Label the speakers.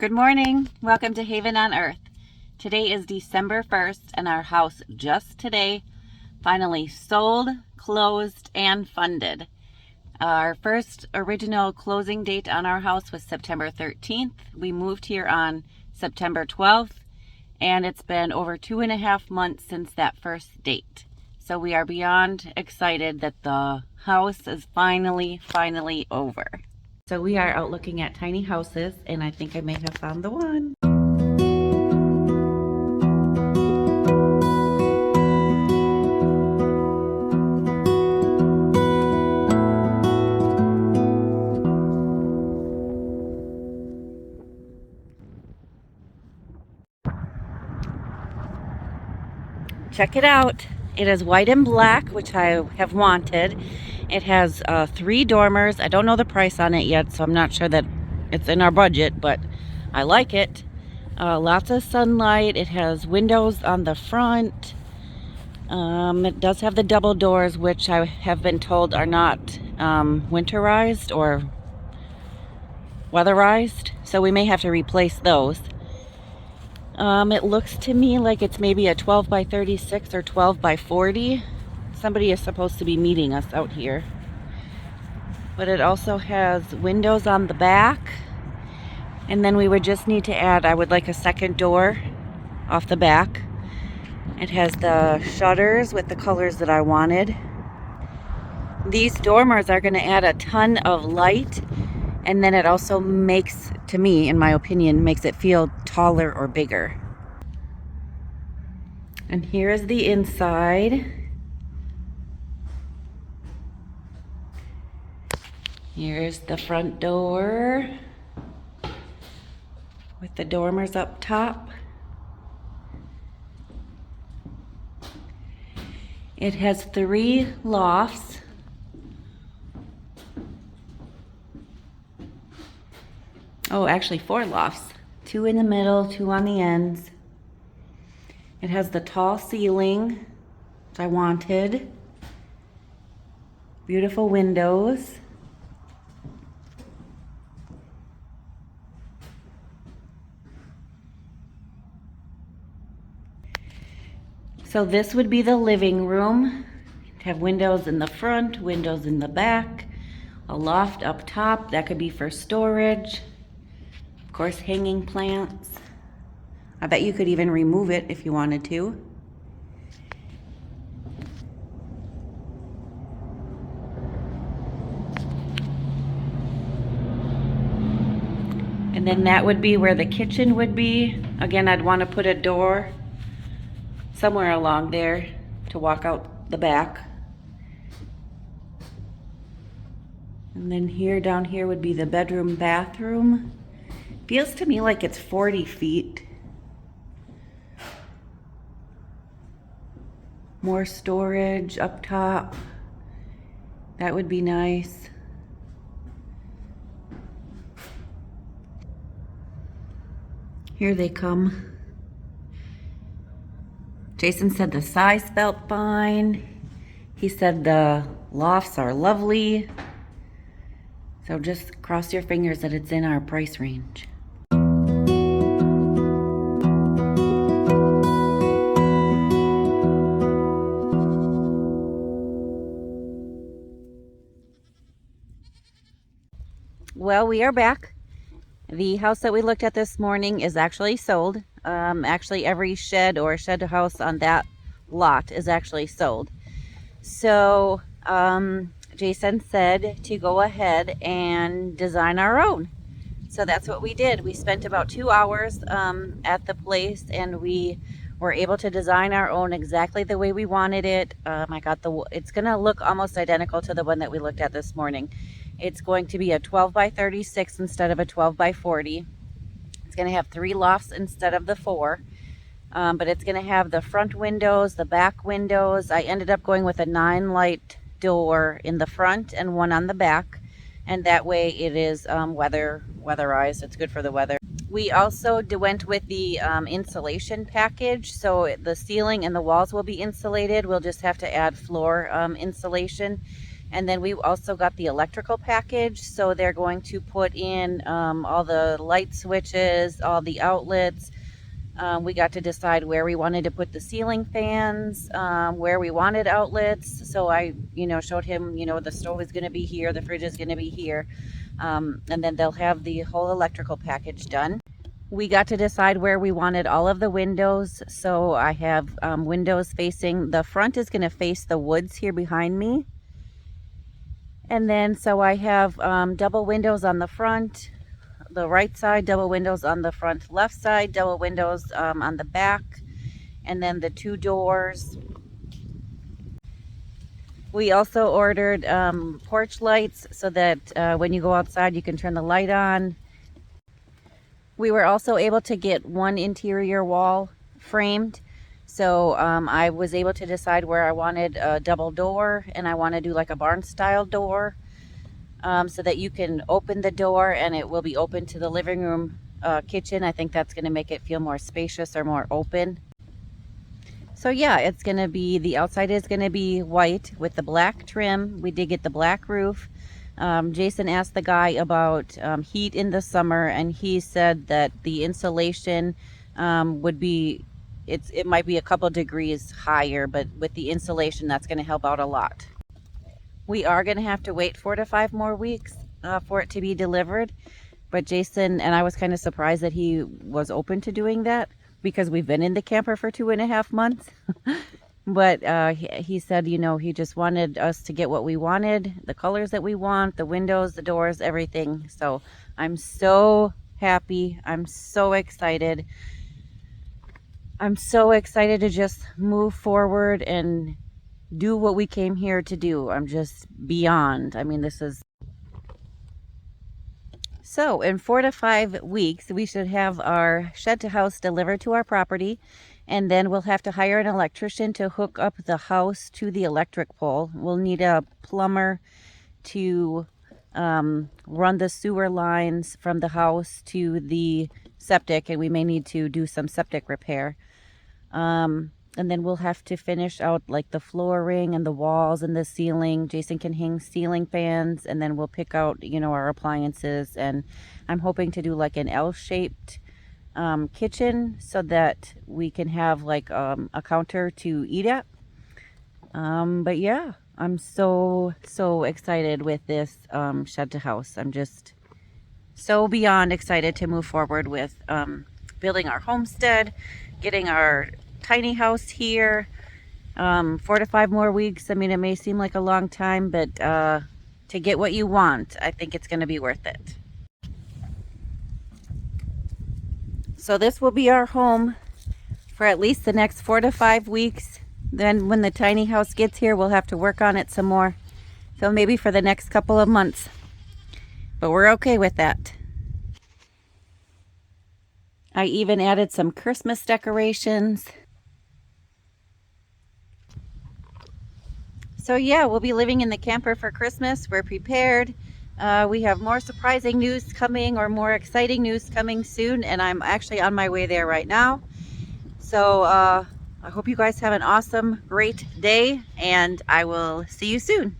Speaker 1: Good morning. Welcome to Haven on Earth. Today is December 1st and our house just today finally sold, closed, and funded. Our first original closing date on our house was September 13th. We moved here on September 12th, and it's been over 2.5 months since that first date. So we are beyond excited that the house is finally over. So we are out looking at tiny houses, and I think I may have found the one. Check it out. It is white and black, which I have wanted. It has 3 dormers. I don't know the price on it yet, so I'm not sure that it's in our budget, but I like it. Lots of sunlight. It has windows on the front. It does have the double doors, which I have been told are not winterized or weatherized, so we may have to replace those. It looks to me like it's maybe a 12 by 36 or 12 by 40. Somebody is supposed to be meeting us out here. But it also has windows on the back. And then we would just need to add, I would like a second door off the back. It has the shutters with the colors that I wanted. These dormers are going to add a ton of light. And then it also makes, to me, in my opinion, makes it feel taller or bigger. And here is the inside. Here's the front door with the dormers up top. It has 3 lofts. Oh, actually 4 lofts. 2 in the middle, 2 on the ends. It has the tall ceiling that I wanted. Beautiful windows. So this would be the living room. It'd have windows in the front, windows in the back, a loft up top. That could be for storage. Of course, hanging plants. I bet you could even remove it if you wanted to. And then that would be where the kitchen would be. Again, I'd want to put a door somewhere along there to walk out the back. And then here, down here would be the bedroom, bathroom. Feels to me like it's 40 feet. More storage up top. That would be nice. Here they come. Jason said the size felt fine. He said the lofts are lovely. So just cross your fingers that it's in our price range. Well, we are back. The house that we looked at this morning is actually sold. Actually, every shed or shed house on that lot is actually sold. So Jason said to go ahead and design our own. So that's what we did. We spent about 2 hours at the place, and we were able to design our own exactly the way we wanted it. It's going to look almost identical to the one that we looked at this morning. It's going to be a 12 by 36 instead of a 12 by 40. It's going to have 3 lofts instead of the 4. But it's going to have the front windows, the back windows. I ended up going with a 9 light door in the front and 1 on the back. And that way it is weatherized. It's good for the weather. We also went with the insulation package. So the ceiling and the walls will be insulated. We'll just have to add floor insulation. And then we also got the electrical package, so they're going to put in all the light switches, all the outlets. We got to decide where we wanted to put the ceiling fans, where we wanted outlets. So I, showed him, the stove is going to be here, the fridge is going to be here. And then they'll have the whole electrical package done. We got to decide where we wanted all of the windows. So I have windows facing, the front is going to face the woods here behind me. And then so I have double windows on the front, the right side, double windows on the front left side, double windows on the back, and then the 2 doors. We also ordered porch lights so that when you go outside you can turn the light on. We were also able to get one interior wall framed. So I was able to decide where I wanted a double door, and I want to do like a barn style door so that you can open the door and it will be open to the living room kitchen. I think that's going to make it feel more spacious or more open. So yeah, it's going to be, the outside is going to be white with the black trim. We did get the black roof. Jason asked the guy about heat in the summer, and he said that the insulation would be, it might be a couple degrees higher, but with the insulation, that's going to help out a lot. We are going to have to wait 4 to 5 more weeks for it to be delivered. But Jason, and I was kind of surprised that he was open to doing that, because we've been in the camper for 2.5 months. But he said, he just wanted us to get what we wanted, the colors that we want, the windows, the doors, everything. So I'm so happy. I'm so excited. I'm so excited to just move forward and do what we came here to do. I'm just beyond. I mean, this is... So in 4 to 5 weeks, we should have our shed to house delivered to our property. And then we'll have to hire an electrician to hook up the house to the electric pole. We'll need a plumber to run the sewer lines from the house to the septic, and we may need to do some septic repair. And then we'll have to finish out like the flooring and the walls and the ceiling. Jason can hang ceiling fans, and then we'll pick out, our appliances. And I'm hoping to do like an L-shaped kitchen so that we can have like a counter to eat at. But yeah, I'm so excited with this shed to house. I'm just so beyond excited to move forward with building our homestead, getting our tiny house here. 4 to 5 more weeks. I mean, it may seem like a long time, but to get what you want, I think it's going to be worth it. So this will be our home for at least the next 4 to 5 weeks. Then when the tiny house gets here, we'll have to work on it some more. So maybe for the next couple of months. But we're okay with that. I even added some Christmas decorations. So yeah, we'll be living in the camper for Christmas. We're prepared. We have more surprising news coming, or more exciting news coming soon, and I'm actually on my way there right now. So I hope you guys have an awesome, great day, and I will see you soon.